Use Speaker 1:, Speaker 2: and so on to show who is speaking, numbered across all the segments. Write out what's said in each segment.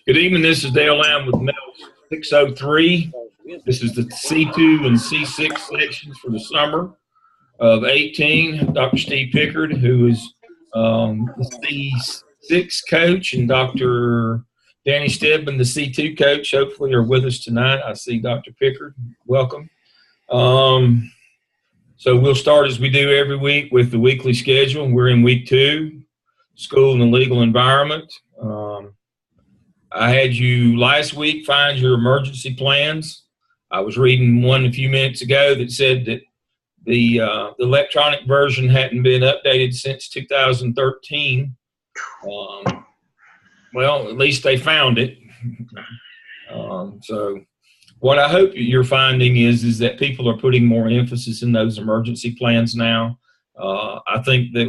Speaker 1: Good evening. This is Dale Lamb with MELS 603. This is the C2 and C6 sections for the summer of 18. Dr. Steve Pickard, who is the C6 coach, and Dr. Danny Stedman, the C2 coach, hopefully are with us tonight. I see Dr. Pickard. Welcome. So we'll start as we do every week with the weekly schedule. We're in week 2, school and the legal environment. I had you last week find your emergency plans. I was reading one a few minutes ago that said that the electronic version hadn't been updated since 2013. Well, at least they found it. So what I hope you're finding is that people are putting more emphasis in those emergency plans now. I think that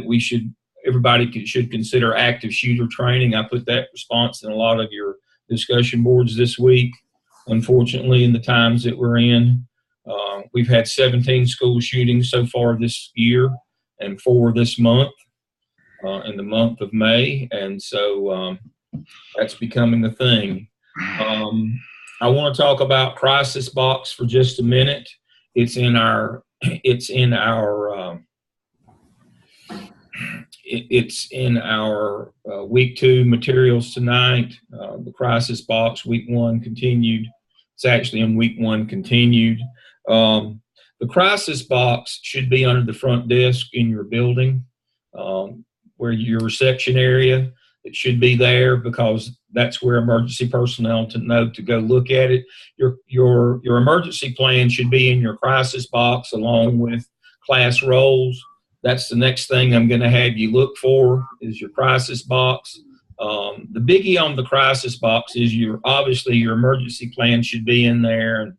Speaker 1: everybody should consider active shooter training. I put that response in a lot of your discussion boards this week. Unfortunately, in the times that we're in, we've had 17 school shootings so far this year and 4 this month, in the month of May. And so that's becoming a thing. I want to talk about Crisis Box for just a minute. It's in our week 2 materials tonight. The Crisis Box, week 1 continued. It's actually in week 1 continued. The Crisis Box should be under the front desk in your building, where your reception area. It should be there because that's where emergency personnel know to go look at it. Your emergency plan should be in your Crisis Box along with class roles. That's the next thing I'm going to have you look for is your Crisis Box. The biggie on the Crisis Box is obviously your emergency plan should be in there, and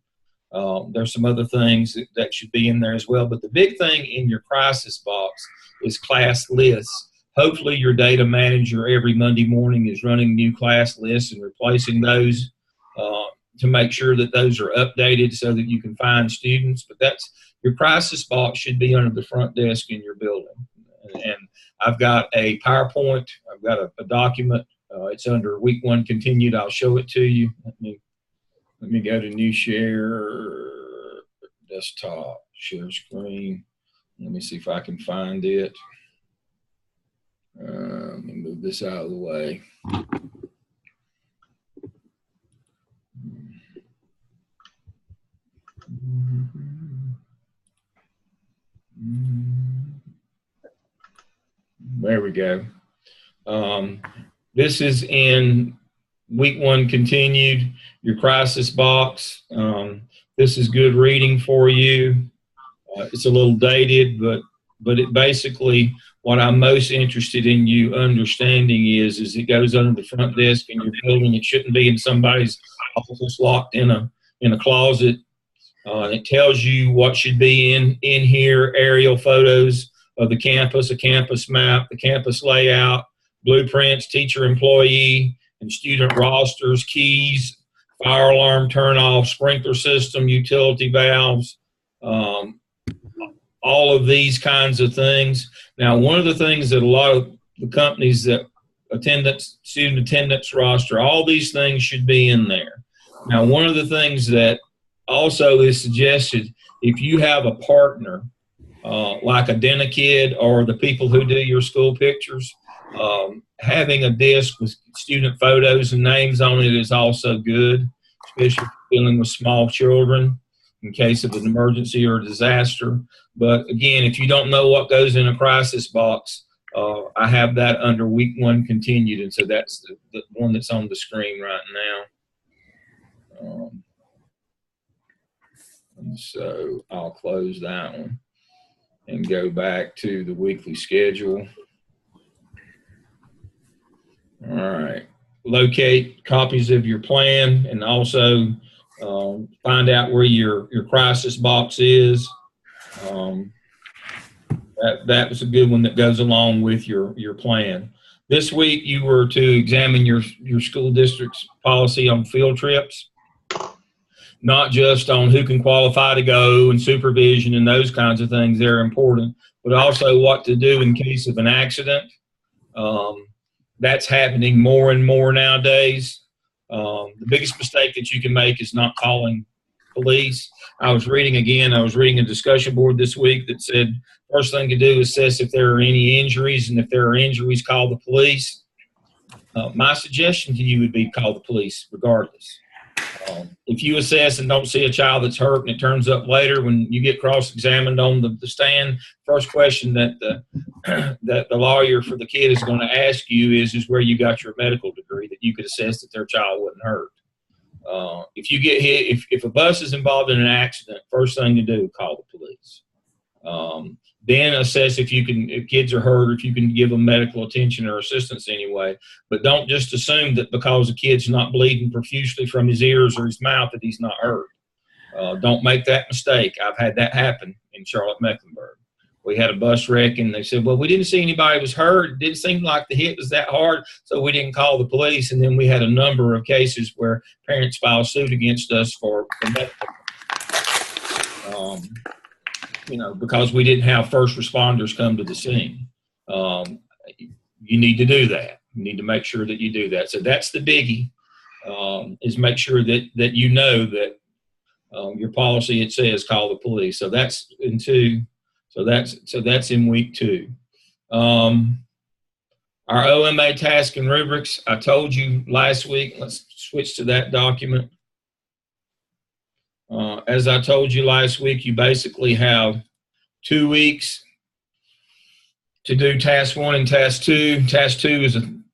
Speaker 1: there's some other things that should be in there as well. But the big thing in your Crisis Box is class lists. Hopefully your data manager every Monday morning is running new class lists and replacing those to make sure that those are updated so that you can find students. But your Crisis Box should be under the front desk in your building. And I've got a PowerPoint. I've got a document. It's under week 1 continued. I'll show it to you. Let me go to new share, desktop, share screen. Let me see if I can find it. Let me move this out of the way. There we go. This is in week 1 continued, your Crisis Box. This is good reading for you. It's a little dated, but it basically, what I'm most interested in you understanding is it goes under the front desk in your building. It shouldn't be in somebody's office locked in a closet. It tells you what should be in here: aerial photos of the campus, a campus map, the campus layout, blueprints, teacher, employee, and student rosters, keys, fire alarm turn off, sprinkler system, utility valves, all of these kinds of things. Now, one of the things that a lot of the companies that student attendance roster, all these things should be in there. Now, one of the things that also is suggested, if you have a partner, like a DentaKid or the people who do your school pictures, having a disc with student photos and names on it is also good, especially if you're dealing with small children in case of an emergency or a disaster. But again, if you don't know what goes in a Crisis Box, I have that under week 1 continued, and so that's the one that's on the screen right now. And so I'll close that one and go back to the weekly schedule. All right. Locate copies of your plan, and also find out where your Crisis Box is. That was a good one that goes along with your plan. This week you were to examine your school district's policy on field trips. not just on who can qualify to go and supervision and those kinds of things. They're important, but also what to do in case of an accident. That's happening more and more nowadays. The biggest mistake that you can make is not calling police. I was reading a discussion board this week that said first thing to do is assess if there are any injuries, and if there are injuries, call the police. My suggestion to you would be call the police regardless. If you assess and don't see a child that's hurt and it turns up later when you get cross-examined on the stand, first question that the lawyer for the kid is going to ask you is where you got your medical degree that you could assess that their child wasn't hurt. If you get hit, if a bus is involved in an accident, first thing to do, call the police. Then assess if kids are hurt, or if you can give them medical attention or assistance anyway. But don't just assume that because a kid's not bleeding profusely from his ears or his mouth that he's not hurt. Don't make that mistake. I've had that happen in Charlotte-Mecklenburg. We had a bus wreck, and they said, well, we didn't see anybody was hurt. It didn't seem like the hit was that hard, so we didn't call the police. And then we had a number of cases where parents filed suit against us for medical. Because we didn't have first responders come to the scene. You need to do that. You need to make sure that you do that. So that's the biggie, is make sure that you know that your policy, it says call the police. So that's in 2. So that's in week 2. Our OMA task and rubrics, I told you last week. Let's switch to that document. As I told you last week, you basically have 2 weeks to do task 1 and task 2. Task 2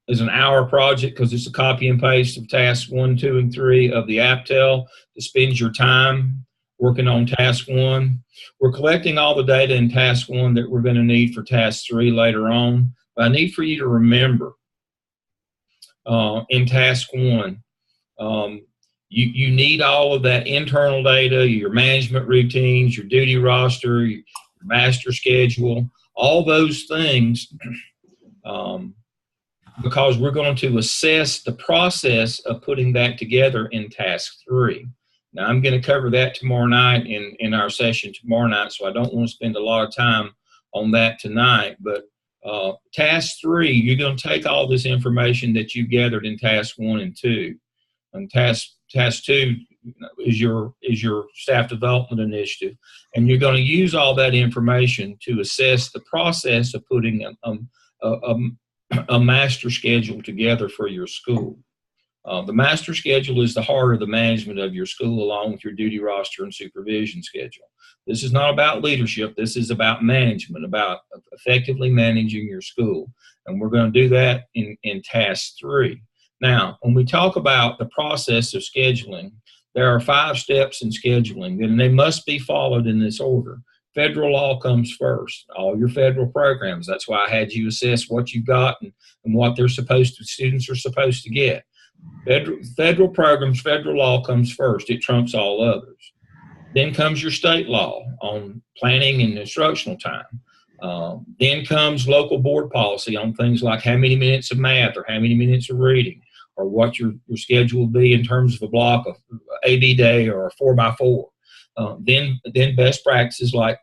Speaker 1: is an hour project because it's a copy and paste of tasks 1, 2, and 3 of the APTEL to spend your time working on task 1. We're collecting all the data in task 1 that we're going to need for task 3 later on. But I need for you to remember in task 1, you need all of that internal data, your management routines, your duty roster, your master schedule, all those things, because we're going to assess the process of putting that together in task 3. Now, I'm going to cover that tomorrow night in our session tomorrow night, so I don't want to spend a lot of time on that tonight. But task 3, you're going to take all this information that you gathered in task 1 and 2. And task 2 is your staff development initiative, and you're going to use all that information to assess the process of putting a master schedule together for your school. The master schedule is the heart of the management of your school, along with your duty roster and supervision schedule. This is not about leadership. This is about management, about effectively managing your school. And we're going to do that in task 3. Now, when we talk about the process of scheduling, there are 5 steps in scheduling, and they must be followed in this order. Federal law comes first, all your federal programs. That's why I had you assess what you got and what students are supposed to get. Federal programs, federal law comes first. It trumps all others. Then comes your state law on planning and instructional time. Then comes local board policy on things like how many minutes of math or how many minutes of reading, or what your schedule will be in terms of a block of AB day or a 4x4. Then best practices like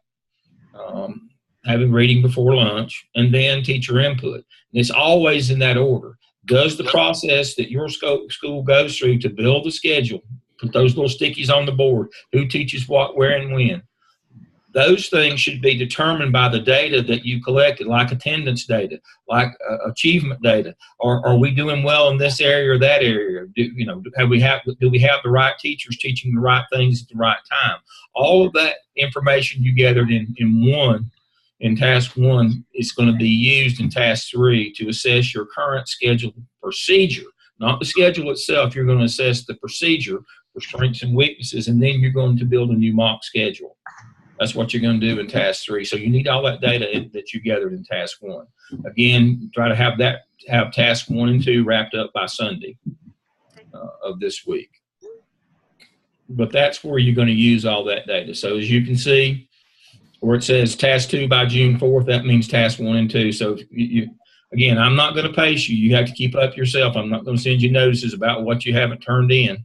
Speaker 1: having reading before lunch, and then teacher input. And it's always in that order. Does the process that your school goes through to build a schedule, put those little stickies on the board, who teaches what, where, and when, those things should be determined by the data that you collected, like attendance data, like achievement data. Are we doing well in this area or that area? Do we have the right teachers teaching the right things at the right time? All of that information you gathered in task 1 is going to be used in task 3 to assess your current schedule procedure, not the schedule itself. You're going to assess the procedure for strengths and weaknesses, and then you're going to build a new mock schedule. That's what you're going to do in task 3. So you need all that data that you gathered in task 1. Again, try to have task 1 and 2 wrapped up by Sunday of this week. But that's where you're going to use all that data. So as you can see, where it says task 2 by June 4th, that means task 1 and 2. So again, I'm not going to pace you. You have to keep up yourself. I'm not going to send you notices about what you haven't turned in.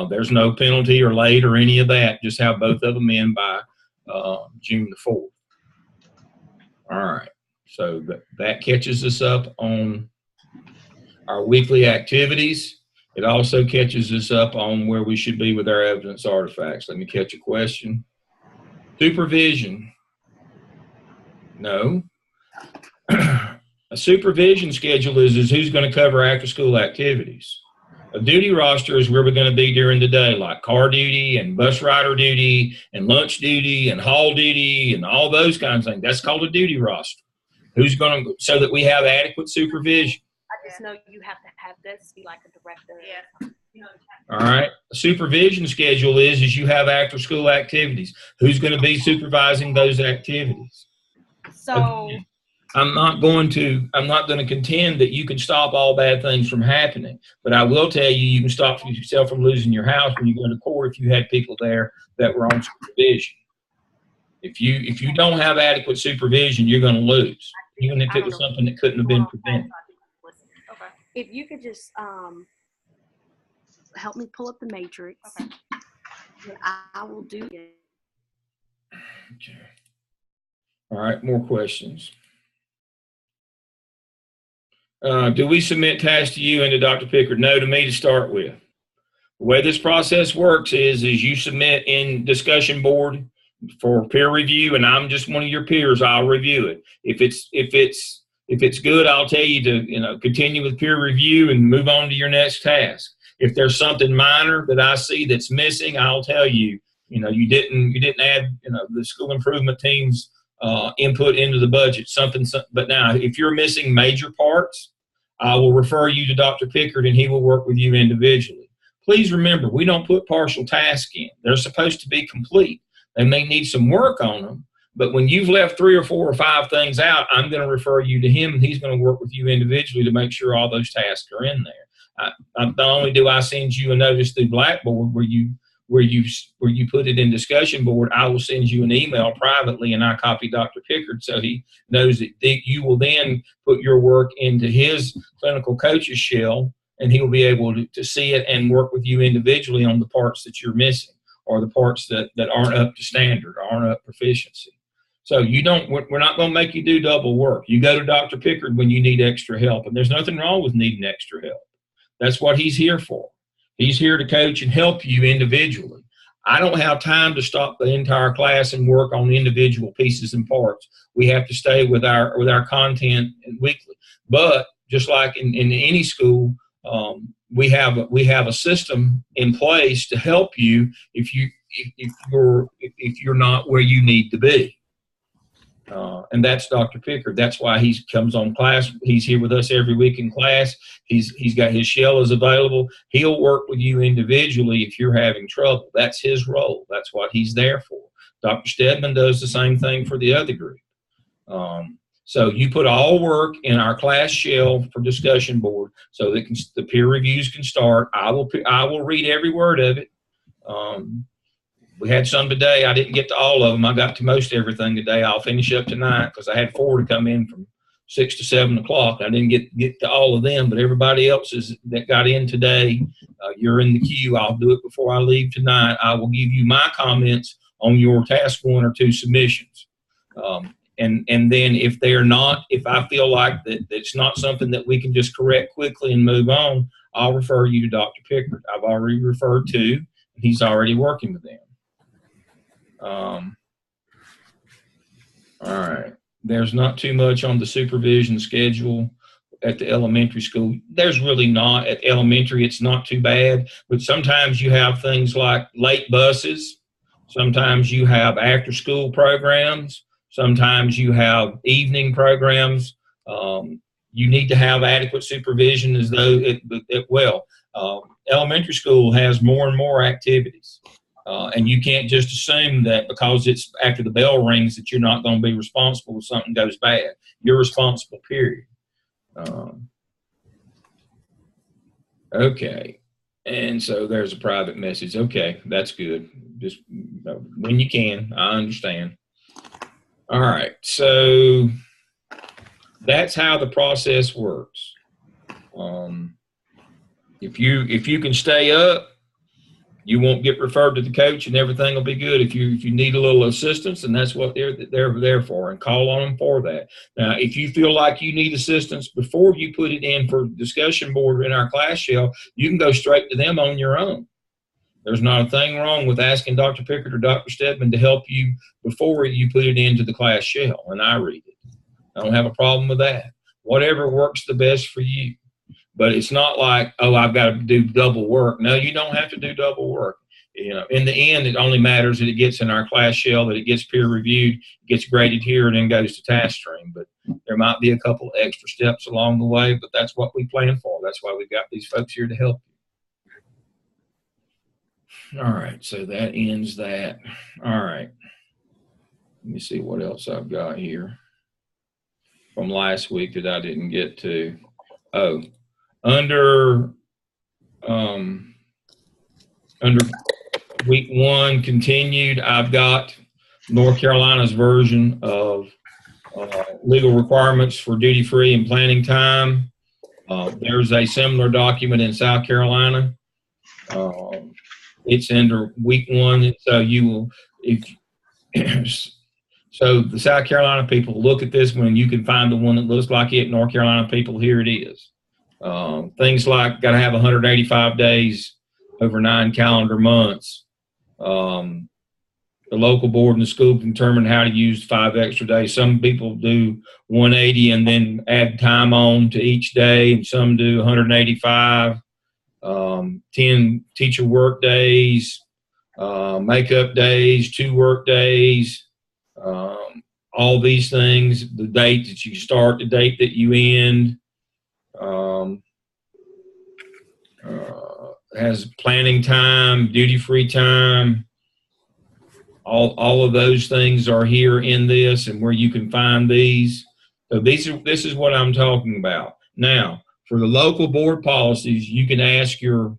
Speaker 1: There's no penalty or late or any of that. Just have both of them in by June the 4th. All right. So that catches us up on our weekly activities. It also catches us up on where we should be with our evidence artifacts. Let me catch a question. Supervision. No. A supervision schedule is who's going to cover after-school activities. A duty roster is where we're going to be during the day, like car duty and bus rider duty and lunch duty and hall duty and all those kinds of things. That's called a duty roster. Who's going to, so that we have adequate supervision.
Speaker 2: I just know you have to have this be like a director.
Speaker 3: Yeah.
Speaker 2: You know,
Speaker 1: All right. A supervision schedule is you have after-school activities. Who's going to be supervising those activities?
Speaker 2: so
Speaker 1: I'm not going to contend that you can stop all bad things from happening, but I will tell you can stop yourself from losing your house when you go to court if you had people there that were on supervision. If you don't have adequate supervision, you're going to lose, even if it was something that couldn't have been prevented.
Speaker 2: okay. If you could just help me pull up the matrix,
Speaker 3: Okay.
Speaker 2: I will do it.
Speaker 1: Okay. All right, more questions. Do we submit tasks to you and to Dr. Pickard? No, to me to start with. The way this process works is you submit in discussion board for peer review, and I'm just one of your peers. I'll review it. If it's good, I'll tell you to continue with peer review and move on to your next task. If there's something minor that I see that's missing, I'll tell you. You didn't add the school improvement team's input into the budget. But now, if you're missing major parts, I will refer you to Dr. Pickard, and he will work with you individually. Please remember, we don't put partial tasks in. They're supposed to be complete. They may need some work on them, but when you've left 3 or 4 or 5 things out, I'm going to refer you to him, and he's going to work with you individually to make sure all those tasks are in there. Not only do I send you a notice through Blackboard where you put it in discussion board, I will send you an email privately, and I copy Dr. Pickard so he knows that you will then put your work into his clinical coach's shell, and he will be able to see it and work with you individually on the parts that you're missing or the parts that aren't up to standard, aren't up proficiency. So we're not going to make you do double work. You go to Dr. Pickard when you need extra help, and there's nothing wrong with needing extra help. That's what he's here for. He's here to coach and help you individually. I don't have time to stop the entire class and work on individual pieces and parts. We have to stay with our content weekly. But just like in any school, we have a system in place to help you if you're not where you need to be. And that's Dr. Pickard. That's why he comes on class. He's here with us every week in class. He's got his shell is available. He'll work with you individually if you're having trouble. That's his role. That's what he's there for. Dr. Stedman does the same thing for the other group. So you put all work in our class shell for discussion board so that the peer reviews can start. I will read every word of it. We had some today. I didn't get to all of them. I got to most everything today. I'll finish up tonight because I had 4 to come in from 6 to 7 o'clock. I didn't get to all of them, but everybody else that got in today, you're in the queue. I'll do it before I leave tonight. I will give you my comments on your task 1 or 2 submissions. And then if I feel like that it's not something that we can just correct quickly and move on, I'll refer you to Dr. Pickard. I've already referred to, and he's already working with them. All right. There's not too much on the supervision schedule at the elementary school. There's really not. At elementary, it's not too bad, but sometimes you have things like late buses. Sometimes you have after school programs. Sometimes you have evening programs. You need to have adequate supervision as though elementary school has more and more activities. And you can't just assume that because it's after the bell rings that you're not going to be responsible if something goes bad. You're responsible, period. Okay. And so there's a private message. Okay, that's good. Just when you can, I understand. All right. So that's how the process works. If you can stay up, You won't get referred to the coach, and everything will be good. If you need a little assistance, and that's what they're there for, and call on them for that. Now, if you feel like you need assistance before you put it in for discussion board in our class shell, you can go straight to them on your own. There's not a thing wrong with asking Dr. Pickard or Dr. Stedman to help you before you put it into the class shell and I read it. I don't have a problem with that. Whatever works the best for you. But it's not like, oh, I've got to do double work. No, you don't have to do double work. You know, in the end, it only matters that it gets in our class shell, that it gets peer reviewed, gets graded here, and then goes to task stream. But there might be a couple extra steps along the way, but that's what we plan for. That's why we've got these folks here to help you. All right, so that ends that. All right. Let me see what else I've got here from last week that I didn't get to. Oh, under week 1 continued, I've got North Carolina's version of legal requirements for duty-free and planning time. There's a similar document in South Carolina. It's under week 1, so you will, so the South Carolina people look at this one, you can find the one that looks like it. North Carolina people, here it is. Things like got to have 185 days over 9 calendar months. The local board and the school can determine how to use 5 extra days. Some people do 180 and then add time on to each day, and some do 185. 10 teacher work days, makeup days, 2 work days, all these things, the date that you start, the date that you end, has planning time, duty-free time. All of those things are here in this, and where you can find these. So this is what I'm talking about. Now, for the local board policies, you can ask your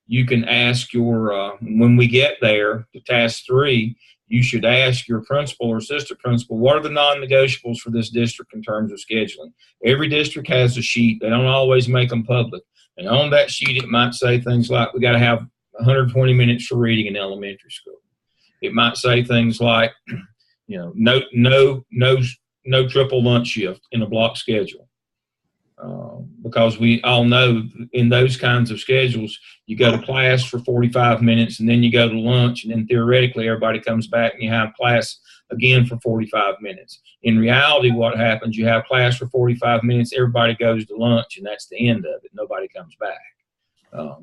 Speaker 1: when we get there to task 3, you should ask your principal or assistant principal, what are the non-negotiables for this district in terms of scheduling? Every district has a sheet. They don't always make them public. And on that sheet, it might say things like, we got to have 120 minutes for reading in elementary school. It might say things like, you know, no triple lunch shift in a block schedule. Because we all know in those kinds of schedules, you go to class for 45 minutes and then you go to lunch, and then theoretically everybody comes back and you have class again for 45 minutes. In reality, what happens, you have class for 45 minutes, everybody goes to lunch, and that's the end of it. Nobody comes back.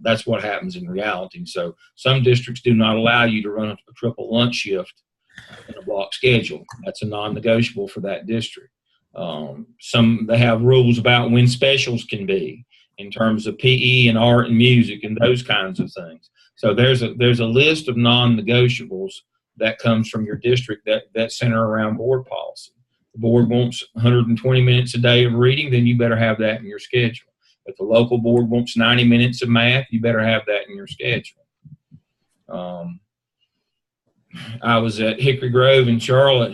Speaker 1: That's what happens in reality. So some districts do not allow you to run a triple lunch shift in a block schedule. That's a non-negotiable for that district. They have rules about when specials can be in terms of PE and art and music and those kinds of things. So there's a list of non-negotiables that comes from your district that center around board policy. The board wants 120 minutes a day of reading, then you better have that in your schedule. If the local board wants 90 minutes of math, you better have that in your schedule. I was at Hickory Grove in Charlotte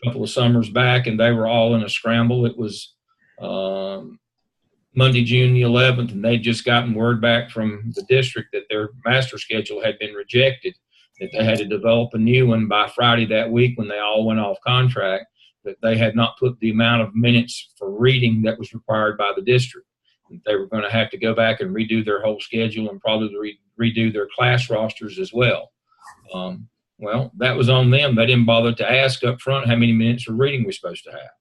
Speaker 1: couple of summers back, and they were all in a scramble. It was Monday, June the 11th, and they'd just gotten word back from the district that their master schedule had been rejected, that they had to develop a new one by Friday that week when they all went off contract, that they had not put the amount of minutes for reading that was required by the district. They were going to have to go back and redo their whole schedule and probably redo their class rosters as well. Well, that was on them. They didn't bother to ask up front how many minutes of reading we're supposed to have.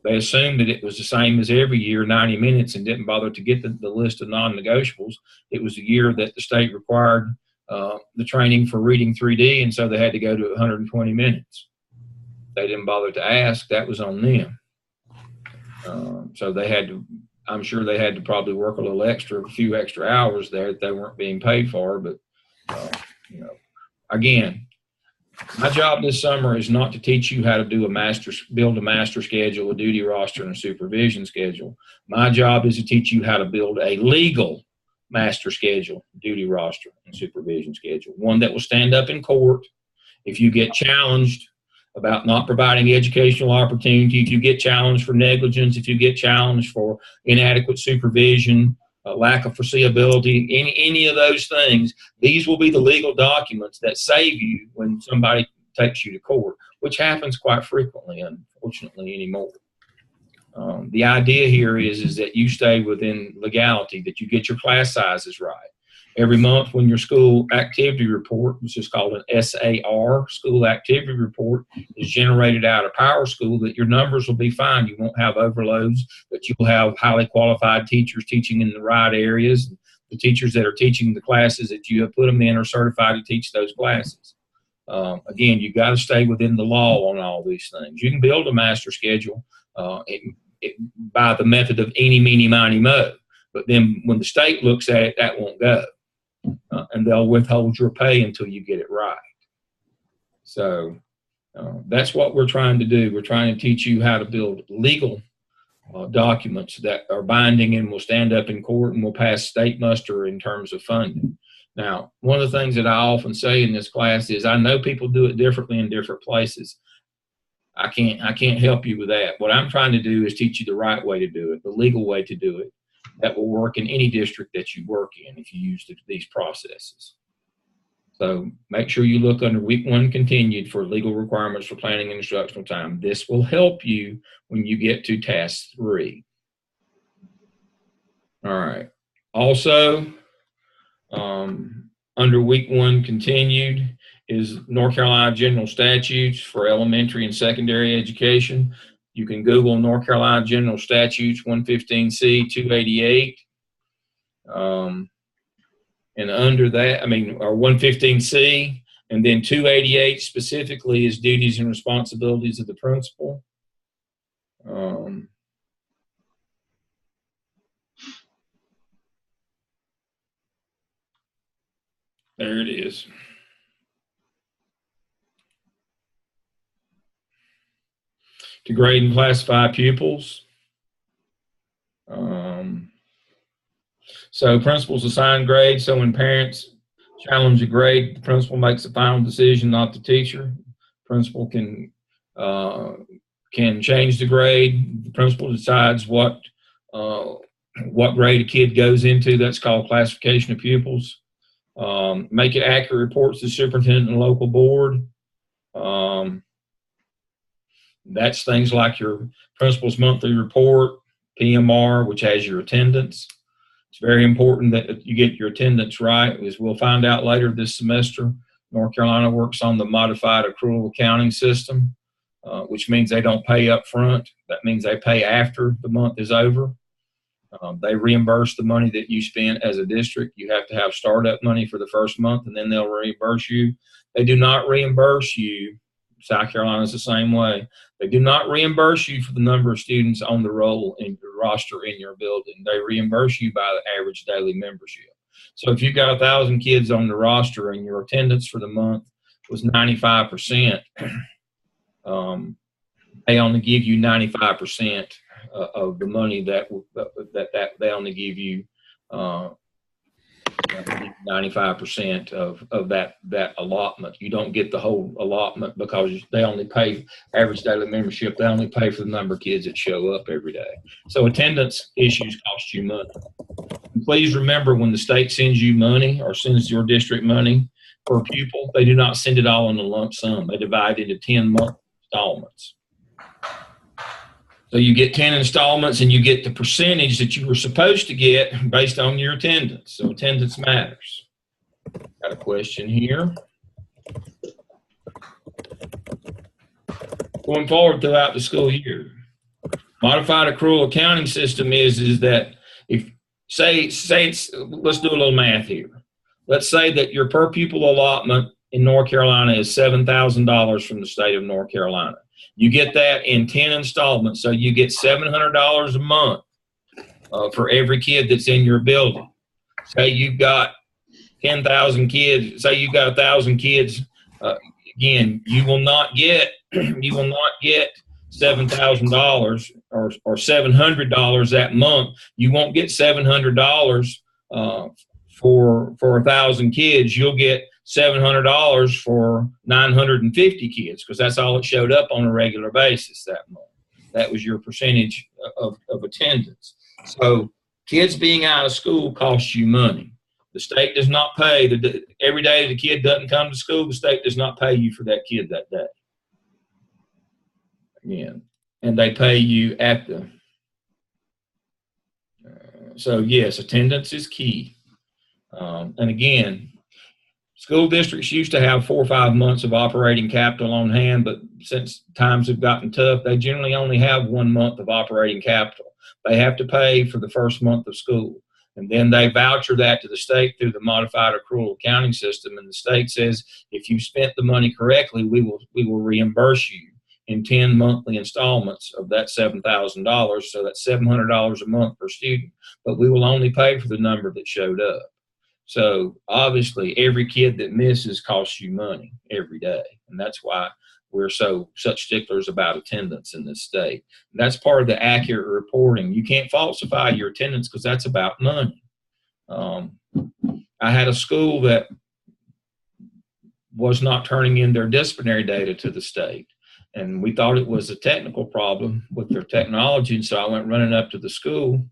Speaker 1: They assumed that it was the same as every year, 90 minutes, and didn't bother to get the list of non-negotiables. It was the year that the state required the training for reading 3D, and so they had to go to 120 minutes. They didn't bother to ask. That was on them. So they had to, I'm sure they had to probably work a few extra hours there that they weren't being paid for. But, you know, again, my job this summer is not to teach you how to build a master schedule, a duty roster, and a supervision schedule. My job is to teach you how to build a legal master schedule, duty roster, and supervision schedule, one that will stand up in court. If you get challenged about not providing educational opportunity, if you get challenged for negligence, if you get challenged for inadequate supervision, lack of foreseeability, any of those things. These will be the legal documents that save you when somebody takes you to court, which happens quite frequently, unfortunately, anymore. The idea here is that you stay within legality, that you get your class sizes right. Every month when your school activity report, which is called an SAR, school activity report, is generated out of Power School, that your numbers will be fine. You won't have overloads, that you'll have highly qualified teachers teaching in the right areas. The teachers that are teaching the classes that you have put them in are certified to teach those classes. Again, you've got to stay within the law on all these things. You can build a master schedule by the method of eeny, meeny, miny, mo. But then when the state looks at it, that won't go. And they'll withhold your pay until you get it right. So that's what we're trying to do. We're trying to teach you how to build legal documents that are binding and will stand up in court and will pass state muster in terms of funding. Now, one of the things that I often say in this class is I know people do it differently in different places. I can't help you with that. What I'm trying to do is teach you the right way to do it, the legal way to do it, that will work in any district that you work in if you use these processes. So make sure you look under week 1 continued for legal requirements for planning and instructional time. This will help you when you get to task 3. All right. Also, under week 1 continued is North Carolina General Statutes for elementary and secondary education. You can Google North Carolina General Statutes 115C 288. And under that, or 115C, and then 288 specifically is duties and responsibilities of the principal. There it is. To grade and classify pupils. So principals assign grades. So when parents challenge a grade, the principal makes the final decision, not the teacher. Principal can change the grade. The principal decides what grade a kid goes into. That's called classification of pupils. Make it accurate reports to the superintendent and local board. That's things like your principal's monthly report, PMR, which has your attendance. It's very important that you get your attendance right, as we'll find out later this semester. North Carolina works on the modified accrual accounting system, which means they don't pay up front. That means they pay after the month is over. They reimburse the money that you spent as a district. You have to have startup money for the first month, and then they'll reimburse you. They do not reimburse you. South Carolina is the same way. They do not reimburse you for the number of students on the roll in your roster in your building. They reimburse you by the average daily membership. So if you've got 1,000 kids on the roster and your attendance for the month was 95%, they only give you 95% of the money that they only give you 95% of that allotment. You don't get the whole allotment because they only pay average daily membership. They only pay for the number of kids that show up every day. So attendance issues cost you money. And please remember, when the state sends you money or sends your district money per pupil, they do not send it all in a lump sum. They divide it into 10-month installments. So you get 10 installments and you get the percentage that you were supposed to get based on your attendance. So attendance matters. Got a question here. Going forward throughout the school year, modified accrual accounting system is that if say it's, let's do a little math here. Let's say that your per pupil allotment in North Carolina is $7,000 from the state of North Carolina. You get that in 10 installments, so you get $700 a month for every kid that's in your building. Say you've got 10,000 kids. Say you've got 1,000 kids. Again, you will not get $7,000 or $700 that month. You won't get $700 for 1,000 kids. You'll get $700 for 950 kids, because that's all it showed up on a regular basis that month. That was your percentage of attendance. So Kids being out of school costs you money. The state does not pay. Every day the kid doesn't come to school, the state does not pay you for that kid that day. Again, and they pay you at the. So yes, attendance is key. And again, school districts used to have 4 or 5 months of operating capital on hand, but since times have gotten tough, they generally only have 1 month of operating capital. They have to pay for the first month of school. And then they voucher that to the state through the modified accrual accounting system. And the state says, if you spent the money correctly, we will reimburse you in 10 monthly installments of that $7,000. So that's $700 a month per student. But we will only pay for the number that showed up. So obviously, every kid that misses costs you money every day. And that's why we're such sticklers about attendance in this state. And that's part of the accurate reporting. You can't falsify your attendance because that's about money. I had a school that was not turning in their disciplinary data to the state. And we thought it was a technical problem with their technology. And so I went running up to the school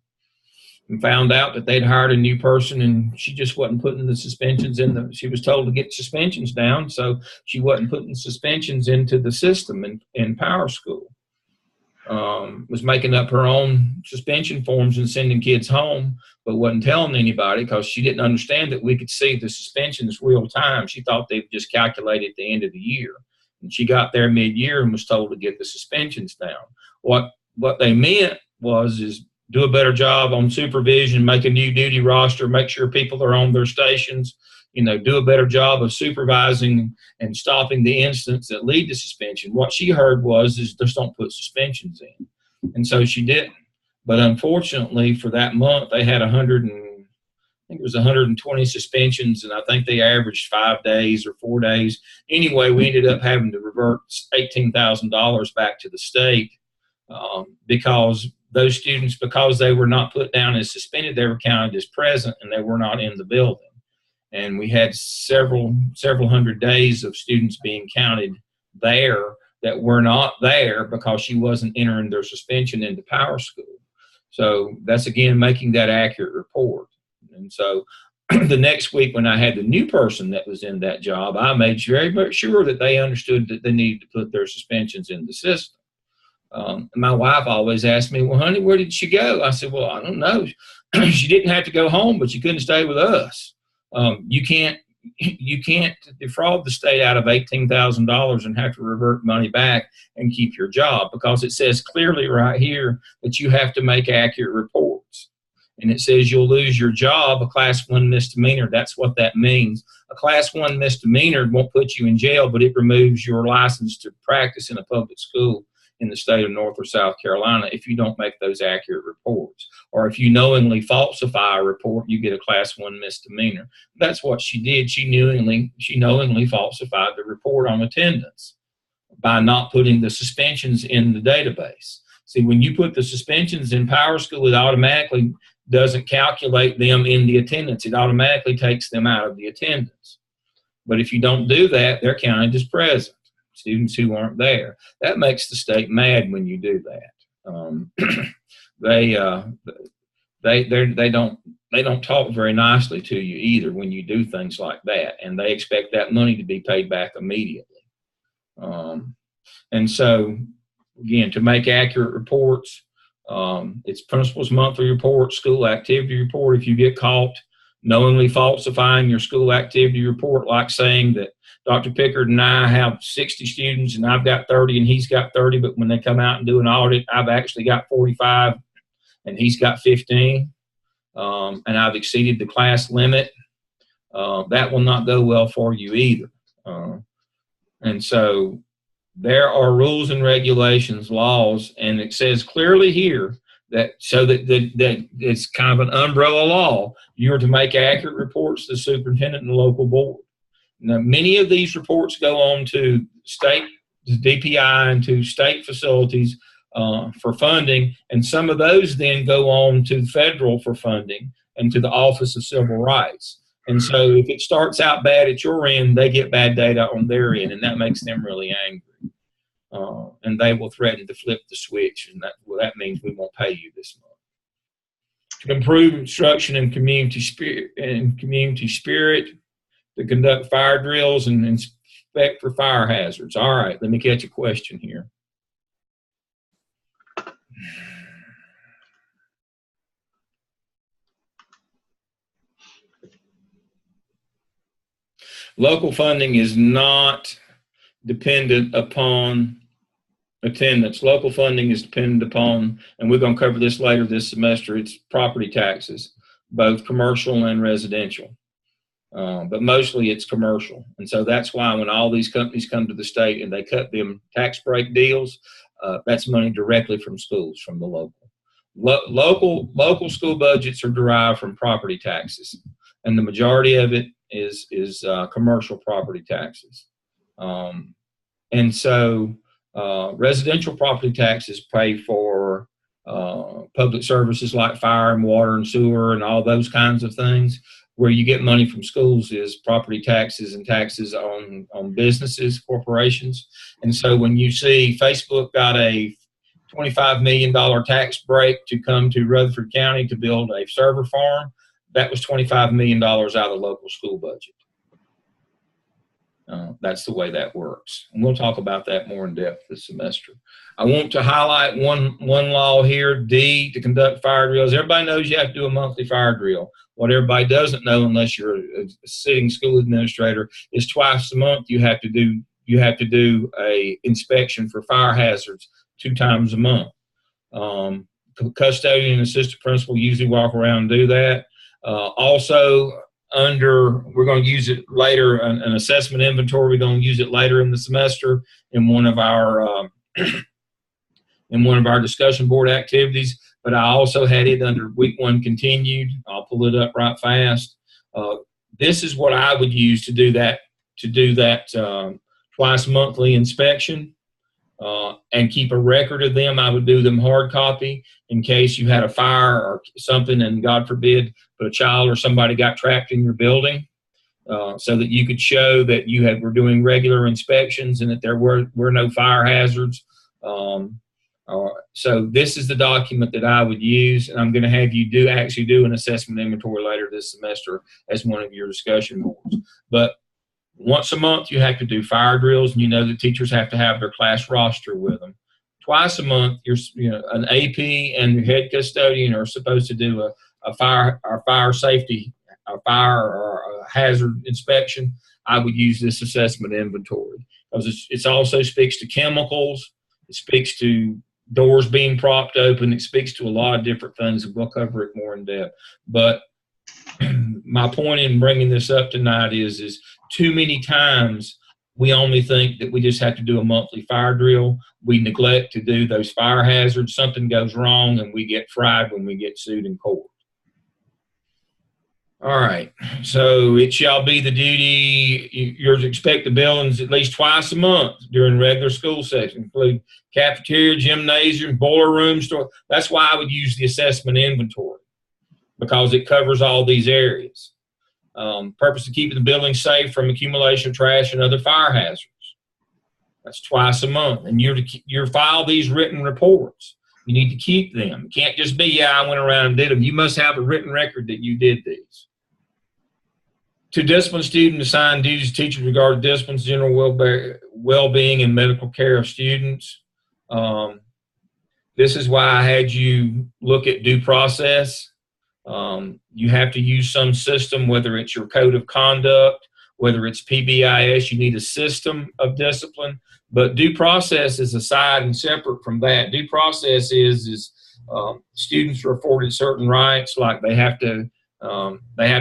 Speaker 1: and found out that they'd hired a new person, and she just wasn't putting the suspensions in she was told to get suspensions down, so she wasn't putting suspensions into the system in Power School. Was making up her own suspension forms and sending kids home, but wasn't telling anybody because she didn't understand that we could see the suspensions real time. She thought they'd just calculate at the end of the year. And she got there mid-year and was told to get the suspensions down. What they meant is do a better job on supervision, make a new duty roster, make sure people are on their stations, do a better job of supervising and stopping the incidents that lead to suspension. What she heard is just don't put suspensions in. And so she didn't. But unfortunately for that month, they had 120 suspensions, and I think they averaged 5 days or 4 days. Anyway, we ended up having to revert $18,000 back to the state because those students, because they were not put down as suspended, they were counted as present and they were not in the building. And we had several hundred days of students being counted there that were not there because she wasn't entering their suspension into Power School. So that's, again, making that accurate report. And so the next week when I had the new person that was in that job, I made very much sure that they understood that they needed to put their suspensions in the system. My wife always asked me, well, honey, where did she go? I said, well, I don't know. She didn't have to go home, but she couldn't stay with us. You can't defraud the state out of $18,000 and have to revert money back and keep your job, because it says clearly right here that you have to make accurate reports. And it says you'll lose your job, a Class 1 misdemeanor. That's what that means. A Class 1 misdemeanor won't put you in jail, but it removes your license to practice in a public school in the state of North or South Carolina if you don't make those accurate reports. Or if you knowingly falsify a report, you get a Class 1 misdemeanor. That's what she did. She knowingly falsified the report on attendance by not putting the suspensions in the database. See, when you put the suspensions in Power School, it automatically doesn't calculate them in the attendance. It automatically takes them out of the attendance. But if you don't do that, they're counted as present, students who aren't there. That makes the state mad when you do that. They don't talk very nicely to you either when you do things like that, and they expect that money to be paid back immediately. And so, again, to make accurate reports, it's principal's monthly report, school activity report. If you get caught knowingly falsifying your school activity report, like saying that Dr. Pickard and I have 60 students and I've got 30 and he's got 30, but when they come out and do an audit, I've actually got 45 and he's got 15, and I've exceeded the class limit, that will not go well for you either. And so there are rules and regulations, laws, and it says clearly here that it's kind of an umbrella law. You are to make accurate reports to the superintendent and the local board. Now, many of these reports go on to state, the DPI, and to state facilities for funding, and some of those then go on to federal for funding and to the Office of Civil Rights. And so if it starts out bad at your end, they get bad data on their end, and that makes them really angry. And they will threaten to flip the switch, and that means we won't pay you this month. To improve instruction and community spirit, to conduct fire drills and inspect for fire hazards. All right, let me catch a question here. Local funding is not dependent upon attendance. Local funding is dependent upon, and we're going to cover this later this semester, it's property taxes, both commercial and residential. But mostly it's commercial. And so that's why when all these companies come to the state and they cut them tax break deals, that's money directly from schools, from the local. Local school budgets are derived from property taxes, and the majority of it is commercial property taxes. And so residential property taxes pay for public services like fire and water and sewer and all those kinds of things. Where you get money from schools is property taxes and taxes on businesses, corporations. And so when you see Facebook got a $25 million tax break to come to Rutherford County to build a server farm, that was $25 million out of the local school budget. That's the way that works. And we'll talk about that more in depth this semester. I want to highlight one law here, D, to conduct fire drills. Everybody knows you have to do a monthly fire drill. What everybody doesn't know, unless you're a sitting school administrator, is twice a month you have to do a inspection for fire hazards 2 times a month. Custodian and assistant principal usually walk around and do that. Also, we're going to use it later, an assessment inventory. We're going to use it later in the semester in one of our discussion board activities. But I also had it under week 1 continued. I'll pull it up right fast. This is what I would use to do that twice monthly inspection and keep a record of them. I would do them hard copy in case you had a fire or something, and God forbid, but a child or somebody got trapped in your building, so that you could show that were doing regular inspections and that there were no fire hazards. So this is the document that I would use, and I'm going to have you actually do an assessment inventory later this semester as one of your discussion boards. But once a month, you have to do fire drills, and you know the teachers have to have their class roster with them. Twice a month, an AP and your head custodian are supposed to do a fire safety, a fire or a hazard inspection. I would use this assessment inventory because it also speaks to chemicals. It speaks to doors being propped open. It speaks to a lot of different things, and we'll cover it more in depth. But my point in bringing this up tonight is too many times we only think that we just have to do a monthly fire drill. We neglect to do those fire hazards. Something goes wrong, and we get fried when we get sued in court. All right, so it shall be the duty, you're to inspect the buildings at least twice a month during regular school session, include cafeteria, gymnasium, boiler room, store. That's why I would use the assessment inventory, because it covers all these areas. Purpose of keeping the building safe from accumulation of trash and other fire hazards. That's twice a month. And you're file these written reports. You need to keep them. It can't just be, I went around and did them. You must have a written record that you did these. To discipline student, assign duties to teachers regarding disciplines, general well-being, and medical care of students. This is why I had you look at due process. You have to use some system, whether it's your code of conduct, whether it's PBIS, you need a system of discipline. But due process is aside and separate from that. Due process is students are afforded certain rights, like they have to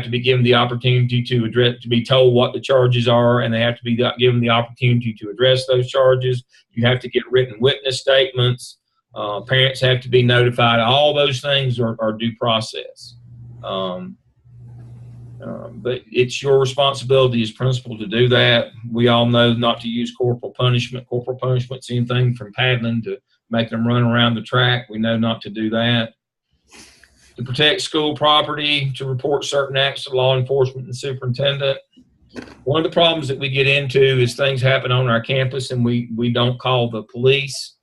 Speaker 1: be given the opportunity to be told what the charges are, and they have to be given the opportunity to address those charges. You have to get written witness statements. Parents have to be notified. All those things are due process. But it's your responsibility as principal to do that. We all know not to use corporal punishment. Corporal punishment's anything from paddling to making them run around the track. We know not to do that. To protect school property, to report certain acts to law enforcement and superintendent. One of the problems that we get into is things happen on our campus and we don't call the police.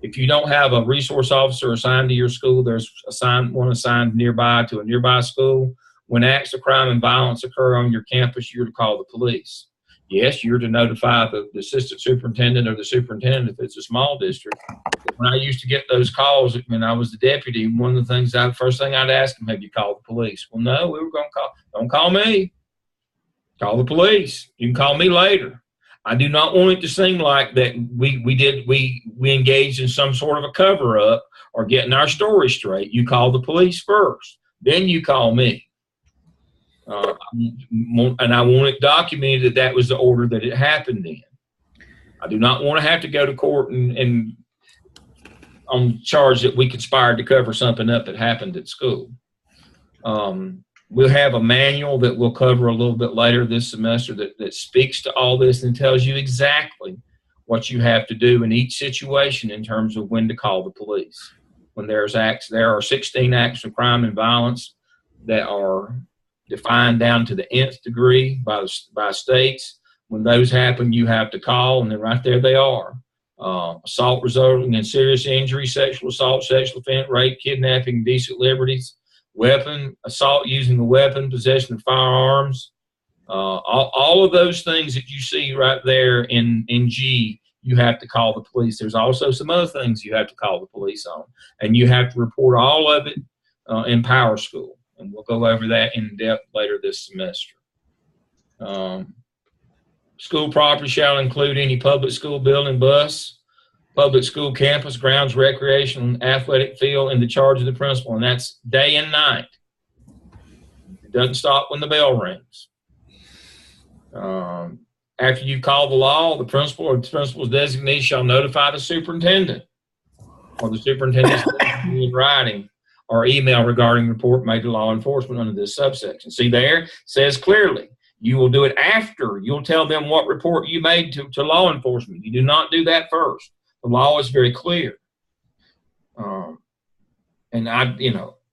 Speaker 1: If you don't have a resource officer assigned to your school, there's one assigned nearby to a nearby school. When acts of crime and violence occur on your campus, you're to call the police. Yes, you're to notify the assistant superintendent or the superintendent if it's a small district. But when I used to get those calls when I was the deputy, one of the things first thing I'd ask them, have you called the police? Well, no, we were going to call. Don't call me. Call the police. You can call me later. I do not want it to seem like that we engaged in some sort of a cover up or getting our story straight. You call the police first, then you call me. And I want it documented that was the order that it happened in. I do not want to have to go to court and on charge that we conspired to cover something up that happened at school. We'll have a manual that we'll cover a little bit later this semester that speaks to all this and tells you exactly what you have to do in each situation in terms of when to call the police. When there are 16 acts of crime and violence that are defined down to the nth degree by states. When those happen, you have to call, and then right there they are. Assault resulting in serious injury, sexual assault, sexual offense, rape, kidnapping, indecent liberties, weapon, assault using a weapon, possession of firearms, all of those things that you see right there in G, you have to call the police. There's also some other things you have to call the police on, and you have to report all of it in Power School, and we'll go over that in depth later this semester. School property shall include any public school building, bus, public school campus, grounds, recreational, and athletic field in the charge of the principal, and that's day and night. It doesn't stop when the bell rings. After you call the law, the principal or the principal's designee shall notify the superintendent or the superintendent's in writing or email regarding report made to law enforcement under this subsection. See there, it says clearly, you will do it after. You'll tell them what report you made to law enforcement. You do not do that first. The law is very clear. And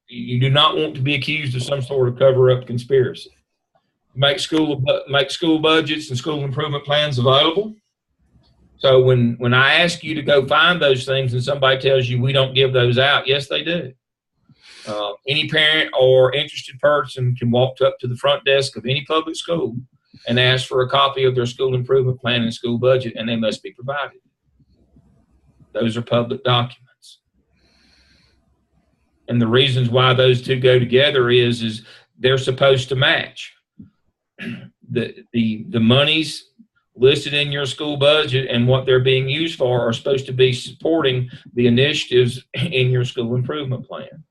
Speaker 1: you do not want to be accused of some sort of cover-up conspiracy. Make school budgets and school improvement plans available. So when I ask you to go find those things and somebody tells you we don't give those out, yes, they do. Any parent or interested person can walk up to the front desk of any public school and ask for a copy of their school improvement plan and school budget, and they must be provided. Those are public documents. And the reasons why those two go together is they're supposed to match. The monies listed in your school budget and what they're being used for are supposed to be supporting the initiatives in your school improvement plan.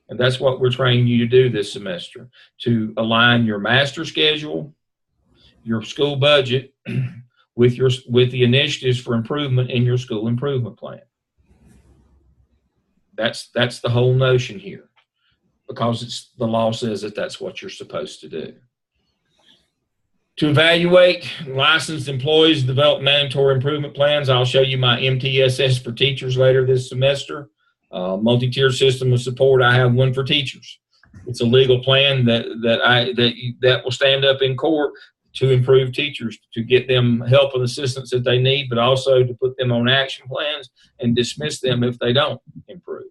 Speaker 1: And that's what we're training you to do this semester, to align your master schedule, your school budget, with the initiatives for improvement in your school improvement plan. That's the whole notion here, because the law says that that's what you're supposed to do. To evaluate licensed employees, develop mandatory improvement plans. I'll show you my MTSS for teachers later this semester. Multi-tier system of support. I have one for teachers. It's a legal plan that will stand up in court to improve teachers, to get them help and assistance that they need, but also to put them on action plans and dismiss them if they don't improve.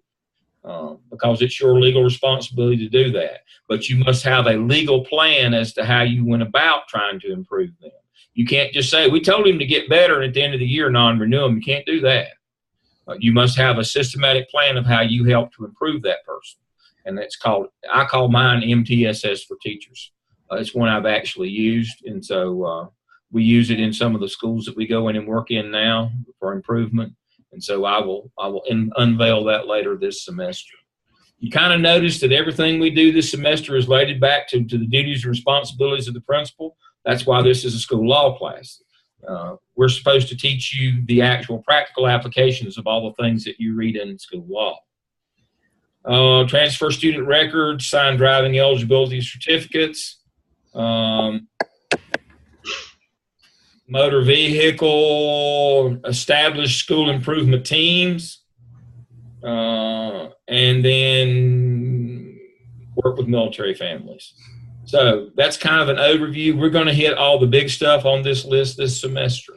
Speaker 1: Because it's your legal responsibility to do that. But you must have a legal plan as to how you went about trying to improve them. You can't just say, we told him to get better, and at the end of the year, non-renew them. You can't do that. You must have a systematic plan of how you help to improve that person. And I call mine MTSS for teachers. It's one I've actually used. And so we use it in some of the schools that we go in and work in now for improvement. And so I will unveil that later this semester. You kind of notice that everything we do this semester is related back to the duties and responsibilities of the principal. That's why this is a school law class. We're supposed to teach you the actual practical applications of all the things that you read in school law. Transfer student records, sign driving eligibility certificates, motor vehicle, establish school improvement teams, and then work with military families. So that's kind of an overview. We're going to hit all the big stuff on this list this semester.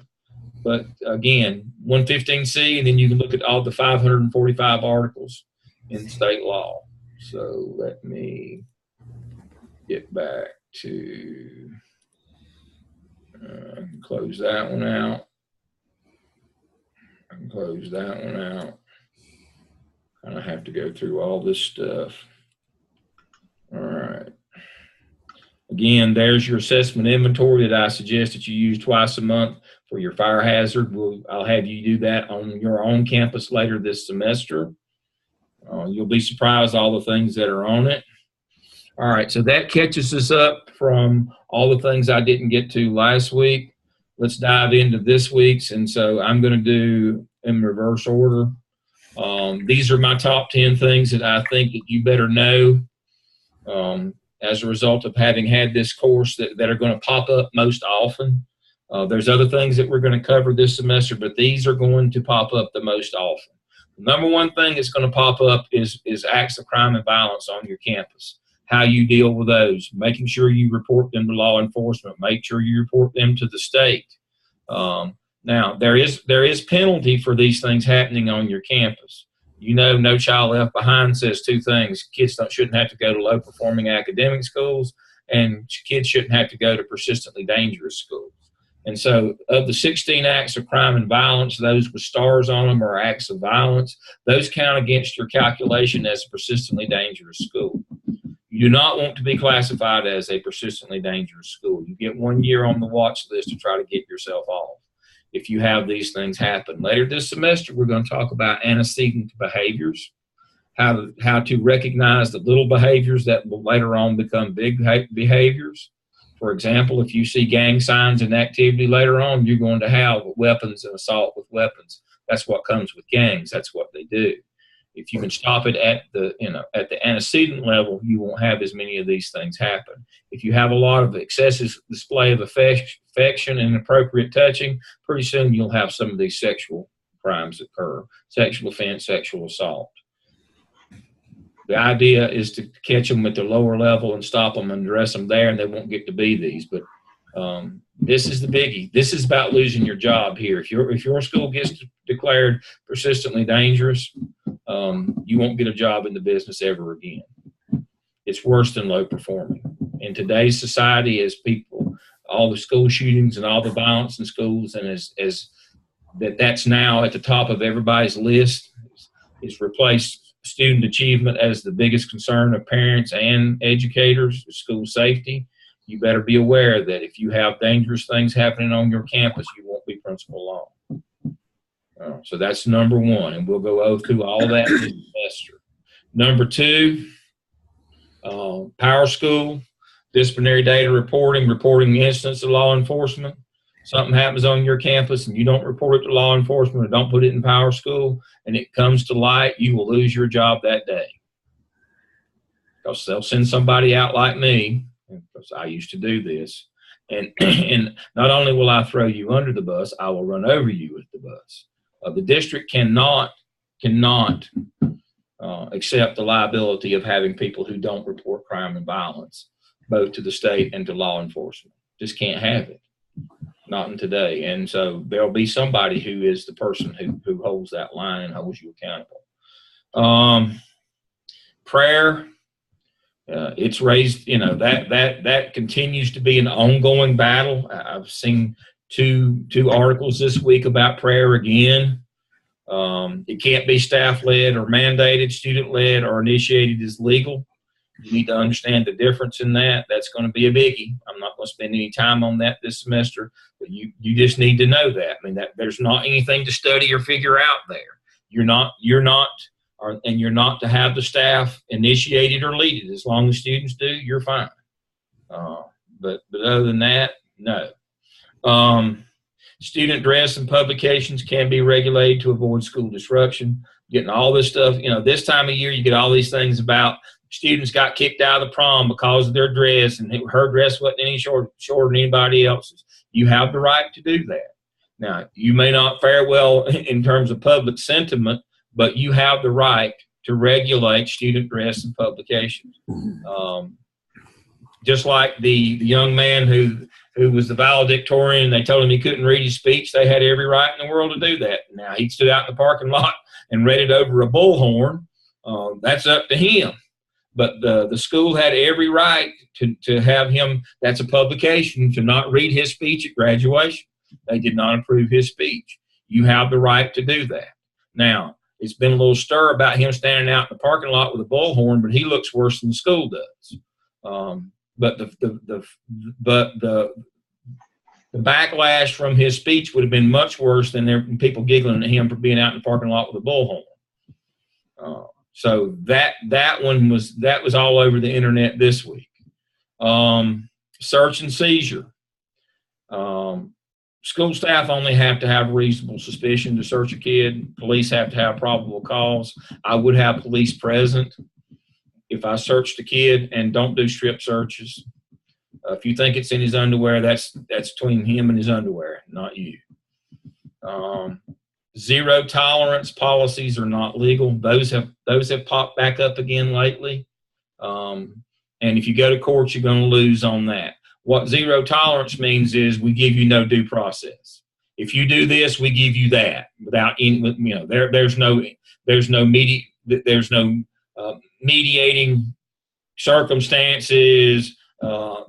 Speaker 1: But again, 115C, and then you can look at all the 545 articles in state law. So let me get back to close that one out. I can close that one out. I have to go through all this stuff. All right. Again, there's your assessment inventory that I suggest that you use twice a month for your fire hazard. I'll have you do that on your own campus later this semester. You'll be surprised all the things that are on it. All right, so that catches us up from all the things I didn't get to last week. Let's dive into this week's, and so I'm going to do in reverse order. These are my top 10 things that I think that you better know as a result of having had this course that are going to pop up most often. There's other things that we're going to cover this semester, but these are going to pop up the most often. The number one thing that's going to pop up is acts of crime and violence on your campus. How you deal with those, making sure you report them to law enforcement, make sure you report them to the state. Now, there is penalty for these things happening on your campus. You know, No Child Left Behind says two things. Kids shouldn't have to go to low-performing academic schools, and kids shouldn't have to go to persistently dangerous schools. And so of the 16 acts of crime and violence, those with stars on them are acts of violence. Those count against your calculation as a persistently dangerous school. You do not want to be classified as a persistently dangerous school. You get 1 year on the watch list to try to get yourself off if you have these things happen. Later this semester, we're going to talk about antecedent behaviors, how to recognize the little behaviors that will later on become big behaviors. For example, if you see gang signs and activity later on, you're going to have weapons and assault with weapons. That's what comes with gangs. That's what they do. If you can stop it at the antecedent level, you won't have as many of these things happen. If you have a lot of excessive display of affection and inappropriate touching, pretty soon you'll have some of these sexual crimes occur: sexual offense, sexual assault. The idea is to catch them at the lower level and stop them and address them there, and they won't get to be these. But this is the biggie. This is about losing your job here. If your school gets declared persistently dangerous, you won't get a job in the business ever again. It's worse than low performing. In today's society, as people, all the school shootings and all the violence in schools, and as that's now at the top of everybody's list, is replaced student achievement as the biggest concern of parents and educators, school safety. You better be aware that if you have dangerous things happening on your campus, you won't be principal long. So that's number one, and we'll go through all that this semester. Number two, Power School, disciplinary data reporting incidents to law enforcement. Something happens on your campus and you don't report it to law enforcement or don't put it in Power School, and it comes to light, you will lose your job that day. Because they'll send somebody out like me, because I used to do this, and not only will I throw you under the bus, I will run over you with the bus. The district cannot accept the liability of having people who don't report crime and violence, both to the state and to law enforcement. Just can't have it. Not in today. And so there'll be somebody who is the person who holds that line and holds you accountable. Prayer, it's raised, that continues to be an ongoing battle. I've seen two articles this week about prayer again. It can't be staff-led or mandated, student-led or initiated is legal. You need to understand the difference in that. That's going to be a biggie. I'm not going to spend any time on that this semester, but you just need to know that. I mean, that there's not anything to study or figure out there. You're not to have the staff initiate it or lead it. As long as students do, you're fine. But other than that, no. Student dress and publications can be regulated to avoid school disruption. Getting all this stuff, this time of year, you get all these things about students got kicked out of the prom because of their dress, and her dress wasn't any shorter than anybody else's. You have the right to do that. Now, you may not fare well in terms of public sentiment, but you have the right to regulate student dress and publications. Just like the young man who who was the valedictorian. They told him he couldn't read his speech. They had every right in the world to do that. Now, he stood out in the parking lot and read it over a bullhorn. That's up to him. But the school had every right to have him, that's a publication, to not read his speech at graduation. They did not approve his speech. You have the right to do that. Now, it's been a little stir about him standing out in the parking lot with a bullhorn, but he looks worse than the school does. But the backlash from his speech would have been much worse than there people giggling at him for being out in the parking lot with a bullhorn. So that was all over the internet this week. Search and seizure. School staff only have to have reasonable suspicion to search a kid. Police have to have probable cause. I would have police present if I searched a kid, and don't do strip searches. If you think it's in his underwear, that's between him and his underwear, not you. Zero tolerance policies are not legal. Those have popped back up again lately. And if you go to court, you're going to lose on that. What zero tolerance means is we give you no due process. If you do this, we give you that without any, there's no mediating circumstances.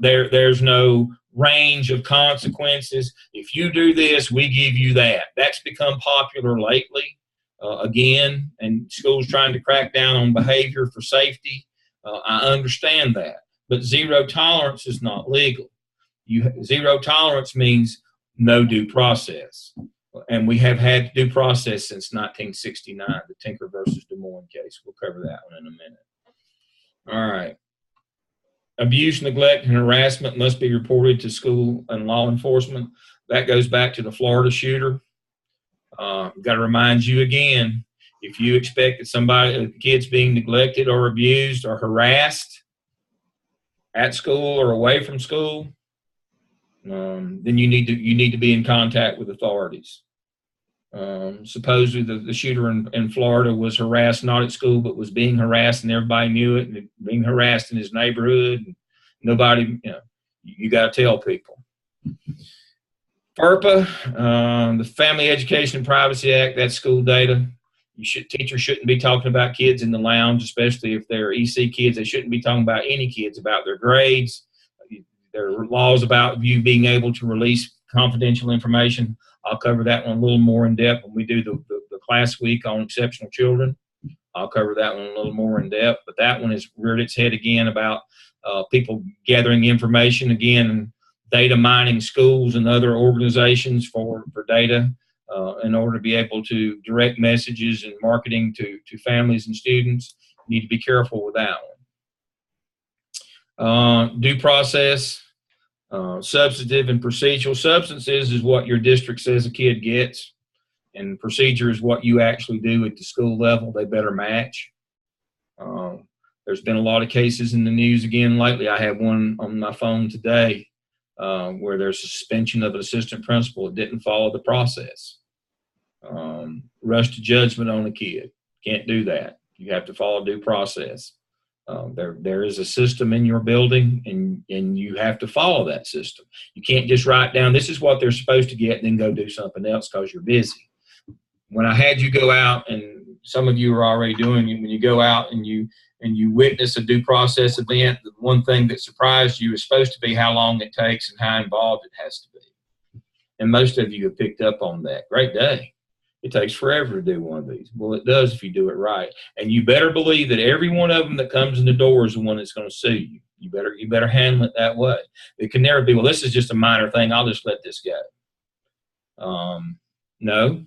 Speaker 1: There's no range of consequences. If you do this, we give you that. That's become popular lately, again, and schools trying to crack down on behavior for safety. I understand that, but zero tolerance is not legal. Zero tolerance means no due process, and we have had due process since 1969, the Tinker versus Des Moines case. We'll cover that one in a minute. All right. Abuse, neglect, and harassment must be reported to school and law enforcement. That goes back to the Florida shooter. Got to remind you again, if you expect that a kid's being neglected or abused or harassed at school or away from school, then you need to be in contact with authorities. Supposedly the shooter in Florida was harassed not at school, but was being harassed, and everybody knew it, and being harassed in his neighborhood. And nobody, you got to tell people. FERPA, the Family Education and Privacy Act, that's school data. Teachers shouldn't be talking about kids in the lounge, especially if they're EC kids. They shouldn't be talking about any kids, about their grades. There are laws about you being able to release confidential information. I'll cover that one a little more in depth when we do the class week on exceptional children. I'll cover that one a little more in depth, but that one has reared its head again about people gathering information, again, data mining schools and other organizations for data in order to be able to direct messages and marketing to families and students. You need to be careful with that one. Due process. Substantive and procedural. Substances is what your district says a kid gets, and procedure is what you actually do at the school level. They better match. There's been a lot of cases in the news again lately. I have one on my phone today where there's suspension of an assistant principal that didn't follow the process. Rush to judgment on a kid. Can't do that. You have to follow due process. There is a system in your building, and you have to follow that system. You can't just write down, this is what they're supposed to get, and then go do something else because you're busy. When I had you go out, and some of you are already doing it, when you go out and you witness a due process event, the one thing that surprised you is supposed to be how long it takes and how involved it has to be. And most of you have picked up on that. Great day. It takes forever to do one of these. Well, it does if you do it right. And you better believe that every one of them that comes in the door is the one that's going to sue you. You better handle it that way. It can never be, well, this is just a minor thing, I'll just let this go. No.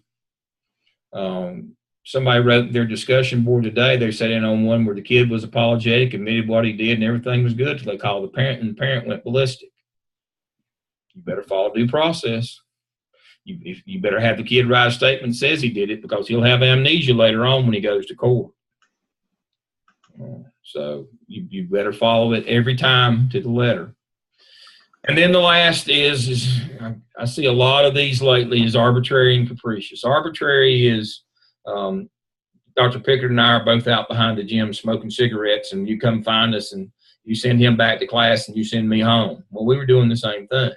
Speaker 1: Somebody wrote their discussion board today. They sat in on one where the kid was apologetic, admitted what he did, and everything was good until they called the parent, and the parent went ballistic. You better follow due process. You better have the kid write a statement that says he did it, because he'll have amnesia later on when he goes to court. So you better follow it every time to the letter. And then the last is I see a lot of these lately, is arbitrary and capricious. Arbitrary is Dr. Pickard and I are both out behind the gym smoking cigarettes, and you come find us and you send him back to class and you send me home. Well, we were doing the same thing.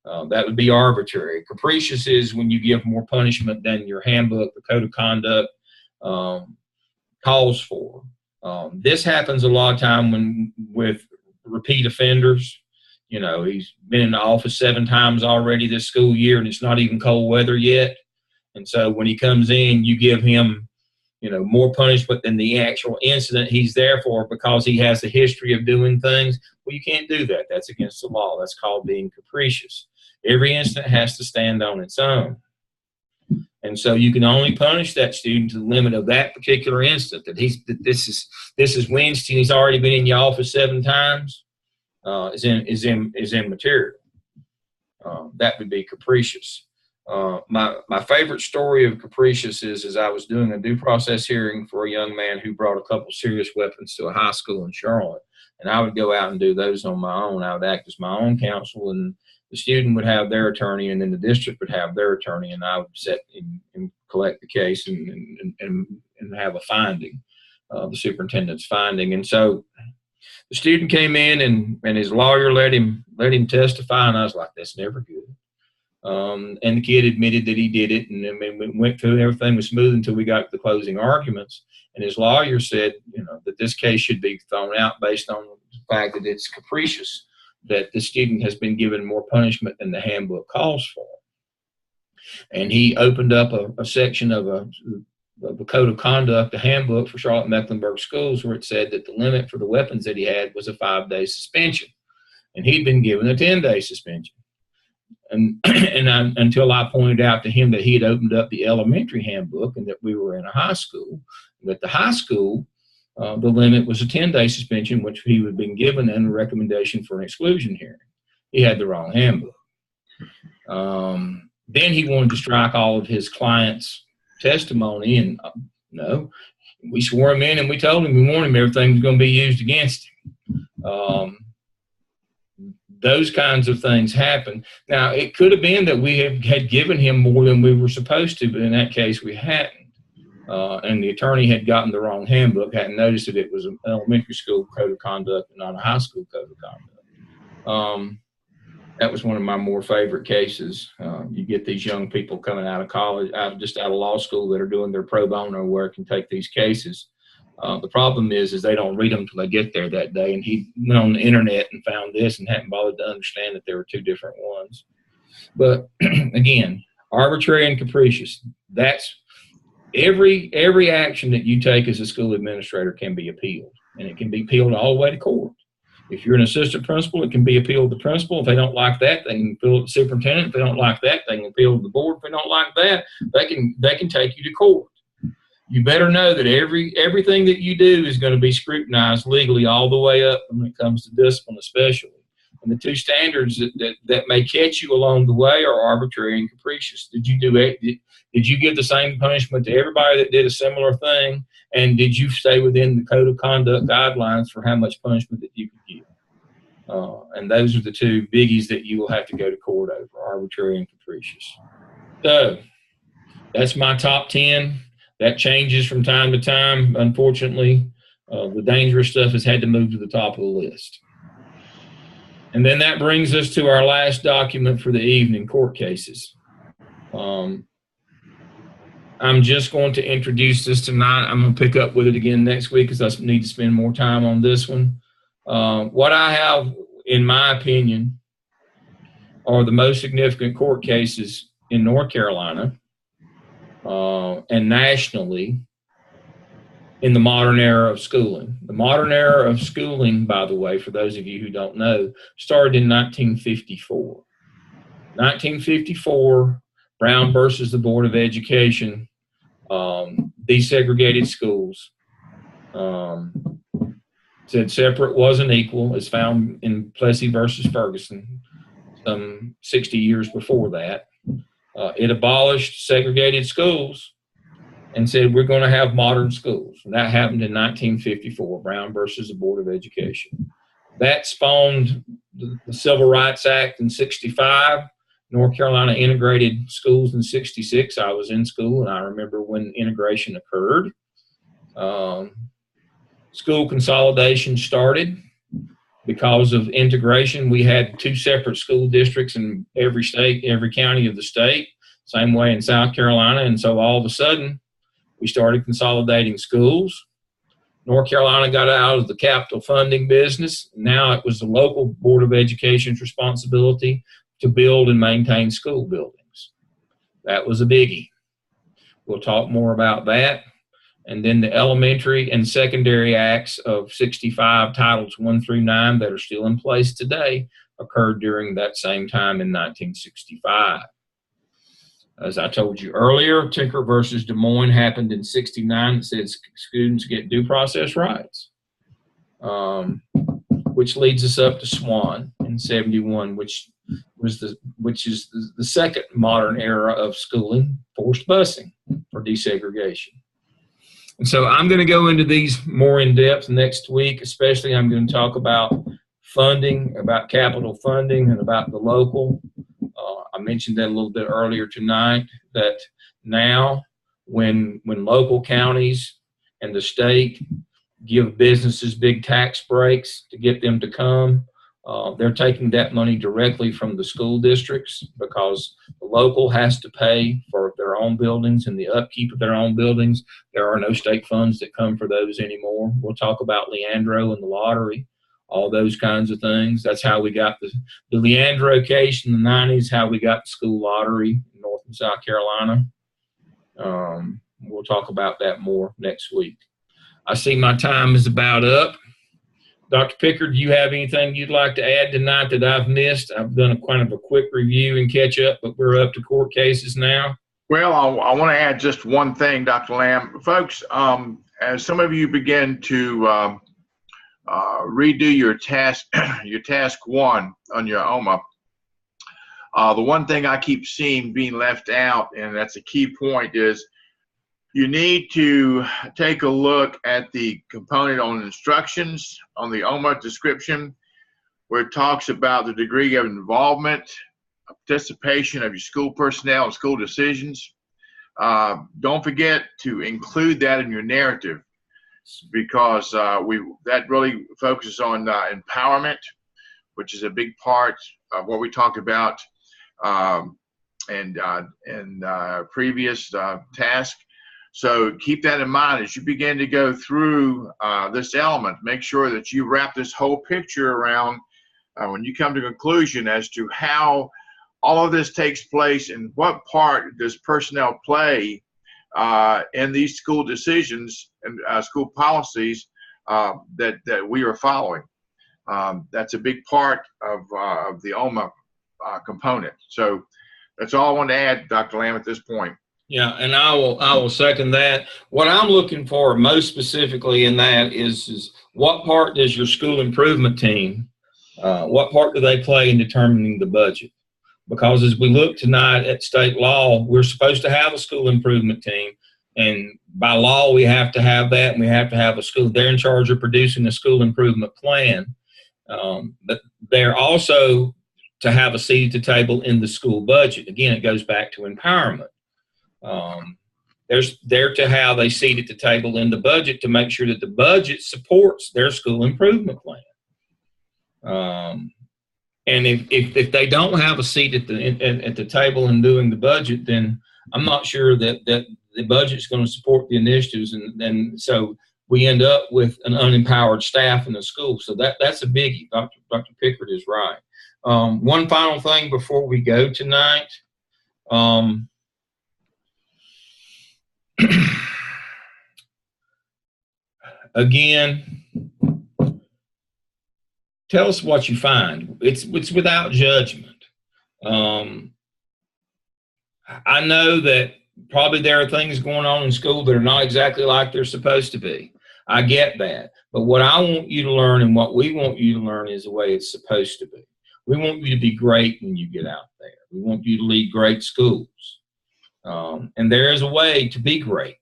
Speaker 1: That would be arbitrary. Capricious is when you give more punishment than your handbook, the code of conduct calls for. This happens a lot of time with repeat offenders. You know, he's been in the office 7 times already this school year, and it's not even cold weather yet. And so when he comes in, you give him, you know, more punishment than the actual incident he's there for because he has a history of doing things. Well, you can't do that. That's against the law. That's called being capricious. Every incident has to stand on its own. And so you can only punish that student to the limit of that particular incident. That this is Wednesday and he's already been in your office 7 times. Is immaterial. That would be capricious. My favorite story of capricious is I was doing a due process hearing for a young man who brought a couple serious weapons to a high school in Charlotte, and I would go out and do those on my own. I would act as my own counsel, and the student would have their attorney, and then the district would have their attorney, and I would sit and collect the case and have a finding, the superintendent's finding. And so the student came in and his lawyer let him testify, and I was like, that's never good. And the kid admitted that he did it, and then we went through, everything was smooth until we got to the closing arguments. And his lawyer said, you know, that this case should be thrown out based on the fact that it's capricious, that the student has been given more punishment than the handbook calls for. And he opened up a section of the code of conduct, the handbook for Charlotte Mecklenburg schools, where it said that the limit for the weapons that he had was a 5-day suspension, and he'd been given a 10-day suspension. And until I pointed out to him that he had opened up the elementary handbook and that we were in a high school, that the high school, the limit was a 10-day suspension, which he had been given, and a recommendation for an exclusion hearing. He had the wrong handbook. Then he wanted to strike all of his clients' testimony, and no, we swore him in and we told him, we warned him everything was going to be used against him. Those kinds of things happen. Now, it could have been that we had given him more than we were supposed to, but in that case, we hadn't. And the attorney had gotten the wrong handbook, hadn't noticed that it was an elementary school code of conduct and not a high school code of conduct. That was one of my more favorite cases. You get these young people coming out of college, just out of law school, that are doing their pro bono work and take these cases. The problem is they don't read them until they get there that day. And he went on the internet and found this and hadn't bothered to understand that there were 2 different ones. But again, arbitrary and capricious. That's every action that you take as a school administrator can be appealed, and it can be appealed all the way to court. If you're an assistant principal, it can be appealed to the principal. If they don't like that, they can appeal to the superintendent. If they don't like that, they can appeal to the board. If they don't like that, they can take you to court. You better know that everything that you do is going to be scrutinized legally all the way up when it comes to discipline, especially. And the 2 standards that may catch you along the way are arbitrary and capricious. Did you give the same punishment to everybody that did a similar thing? And did you stay within the code of conduct guidelines for how much punishment that you could give? And those are the 2 biggies that you will have to go to court over, arbitrary and capricious. So that's my top 10. That changes from time to time. Unfortunately, the dangerous stuff has had to move to the top of the list. And then that brings us to our last document for the evening, court cases. I'm just going to introduce this tonight. I'm going to pick up with it again next week because I need to spend more time on this one. What I have, in my opinion, are the most significant court cases in North Carolina and nationally in the modern era of schooling. The modern era of schooling, by the way, for those of you who don't know, started in 1954. 1954, Brown versus the Board of Education, desegregated schools, said separate wasn't equal, as found in Plessy versus Ferguson some 60 years before that. It abolished segregated schools and said we're going to have modern schools. And that happened in 1954, Brown versus the Board of Education. That spawned the Civil Rights Act in 65. North Carolina integrated schools in 66. I was in school, and I remember when integration occurred. School consolidation started. because of integration, we had 2 separate school districts in every state, every county of the state, same way in South Carolina. And so all of a sudden, we started consolidating schools. North Carolina got out of the capital funding business. Now it was the local Board of Education's responsibility to build and maintain school buildings. That was a biggie. We'll talk more about that. And then the elementary and secondary acts of 65, Titles 1 through 9, that are still in place today, occurred during that same time in 1965. As I told you earlier, Tinker versus Des Moines happened in 69. It says students get due process rights, which leads us up to Swan in 71, which is the second modern era of schooling, forced busing for desegregation. And so I'm going to go into these more in depth next week. Especially I'm going to talk about funding, about capital funding, and about the local. I mentioned that a little bit earlier tonight, that now when local counties and the state give businesses big tax breaks to get them to come, they're taking that money directly from the school districts, because the local has to pay for their own buildings and the upkeep of their own buildings. There are no state funds that come for those anymore. We'll talk about Leandro and the lottery, all those kinds of things. That's how we got the Leandro case in the 90s, how we got the school lottery in North and South Carolina. We'll talk about that more next week. I see my time is about up. Dr. Pickard, do you have anything you'd like to add tonight that I've missed? I've done kind of a quick review and catch up, but we're up to court cases now.
Speaker 3: Well, I want to add just one thing, Dr. Lamb. Folks, as some of you begin to redo your task 1 on your OMA, the one thing I keep seeing being left out, and that's a key point, is you need to take a look at the component on instructions on the OMA description, where it talks about the degree of involvement, participation of your school personnel and school decisions. Don't forget to include that in your narrative, because that really focuses on empowerment, which is a big part of what we talked about in previous task. So keep that in mind as you begin to go through this element. Make sure that you wrap this whole picture around when you come to conclusion as to how all of this takes place and what part does personnel play in these school decisions and school policies that we are following. That's a big part of the OMA component. So that's all I want to add, Dr. Lamb, at this point.
Speaker 1: Yeah, and I will second that. What I'm looking for most specifically in that is what part does your school improvement team, what part do they play in determining the budget? Because as we look tonight at state law, we're supposed to have a school improvement team, and by law we have to have that, and we have to have a school. They're in charge of producing a school improvement plan, but they're also to have a seat at the table in the school budget. Again, it goes back to empowerment. They're to have a seat at the table in the budget to make sure that the budget supports their school improvement plan. And if they don't have a seat at the table in doing the budget, then I'm not sure that the budget's going to support the initiatives, and so we end up with an unempowered staff in the school. So that's a biggie. Dr. Pickard is right. One final thing before we go tonight. Again, tell us what you find. It's without judgment. I know that probably there are things going on in school that are not exactly like they're supposed to be. I get that. But what I want you to learn and what we want you to learn is the way it's supposed to be. We want you to be great when you get out there. We want you to lead great schools. And there is a way to be great.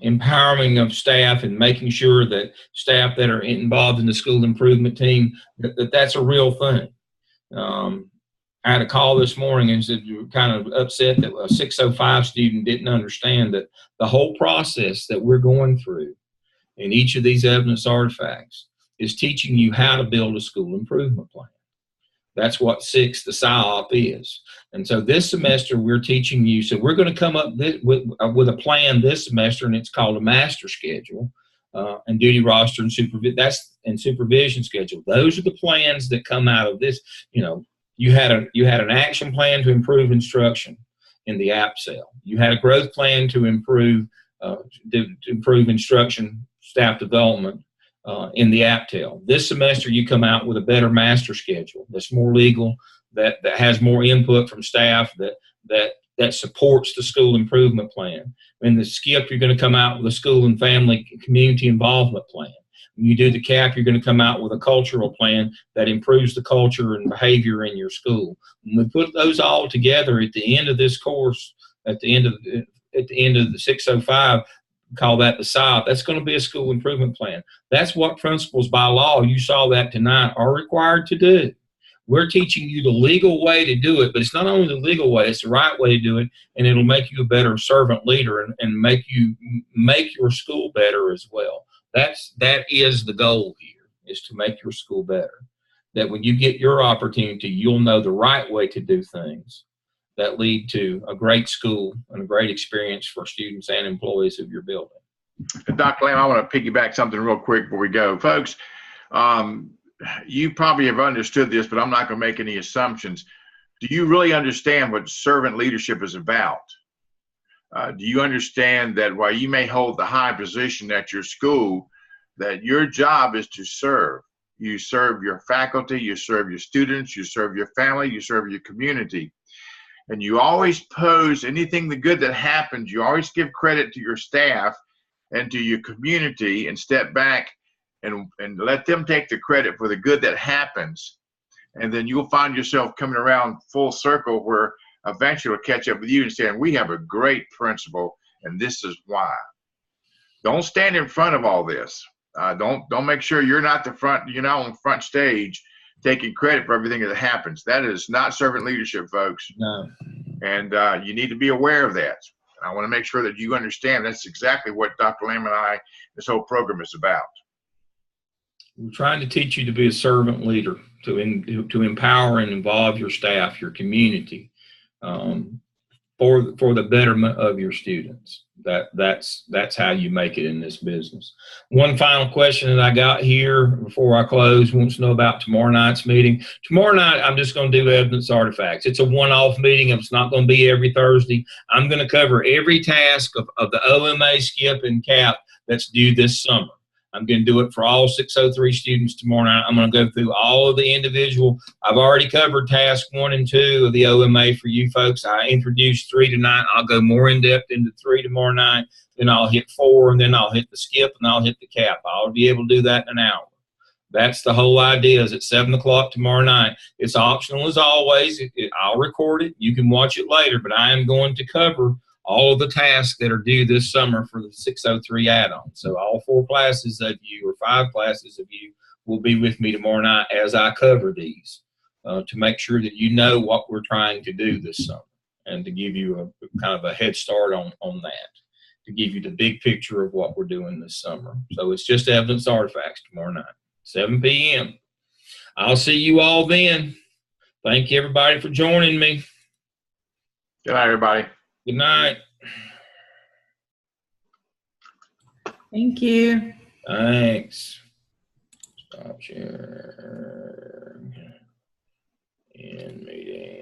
Speaker 1: Empowering of staff and making sure that staff that are involved in the school improvement team, that's a real thing. I had a call this morning and said you were kind of upset that a 605 student didn't understand that the whole process that we're going through in each of these evidence artifacts is teaching you how to build a school improvement plan. That's what 6, the SIOP, is. And so this semester we're teaching you, so we're going to come up with a plan this semester, and it's called a master schedule, and duty roster and supervision schedule. Those are the plans that come out of this. You know, you had an action plan to improve instruction in the app cell. You had a growth plan to improve instruction, staff development, in the APTEL. This semester, you come out with a better master schedule that's more legal, that has more input from staff, that supports the school improvement plan. In the SKIP, you're going to come out with a school and family community involvement plan. When you do the CAP, you're going to come out with a cultural plan that improves the culture and behavior in your school. When we put those all together at the end of this course, at the end of the 605, call that the SIOP. That's going to be a school improvement plan. That's what principals by law, you saw that tonight, are required to do. We're teaching you the legal way to do it, but it's not only the legal way, it's the right way to do it, and it'll make you a better servant leader and make your school better as well. That is the goal here, is to make your school better. That when you get your opportunity, you'll know the right way to do things that lead to a great school and a great experience for students and employees of your building.
Speaker 3: Dr. Lamb, I want to piggyback something real quick before we go. Folks, you probably have understood this, but I'm not going to make any assumptions. Do you really understand what servant leadership is about? Do you understand that while you may hold the high position at your school, that your job is to serve? You serve your faculty, you serve your students, you serve your family, you serve your community. And you always pose anything the good that happens, you always give credit to your staff and to your community, and step back and let them take the credit for the good that happens. And then you'll find yourself coming around full circle, where eventually it'll catch up with you and saying, we have a great principal and this is why. Don't stand in front of all this. Don't make sure you're not on front stage taking credit for everything that happens. That is not servant leadership, folks.
Speaker 1: No.
Speaker 3: And you need to be aware of that. And I want to make sure that you understand that's exactly what Dr. Lamb and I, this whole program is about.
Speaker 1: We're trying to teach you to be a servant leader, to empower and involve your staff, your community, for the betterment of your students. That's how you make it in this business. One final question that I got here before I close wants to know about tomorrow night's meeting. Tomorrow night, I'm just going to do evidence artifacts. It's a one-off meeting. It's not going to be every Thursday. I'm going to cover every task of the OMA, SKIP, and CAP that's due this summer. I'm going to do it for all 603 students tomorrow night. I'm going to go through all of the individual. I've already covered task 1 and 2 of the OMA for you folks. I introduced 3 tonight. I'll go more in depth into 3 tomorrow night. Then I'll hit 4, and then I'll hit the SKIP, and I'll hit the CAP. I'll be able to do that in an hour. That's the whole idea. Is at 7 o'clock tomorrow night. It's optional as always. I'll record it. You can watch it later, but I am going to cover all of the tasks that are due this summer for the 603 add-on. So all 4 classes of you, or 5 classes of you, will be with me tomorrow night as I cover these, to make sure that you know what we're trying to do this summer, and to give you a kind of a head start on that, to give you the big picture of what we're doing this summer. So it's just evidence artifacts tomorrow night, 7 p.m. I'll see you all then. Thank you, everybody, for joining me.
Speaker 3: Good night, everybody.
Speaker 1: Good night.
Speaker 4: Thank you.
Speaker 1: Thanks. Stop sharing. End meeting.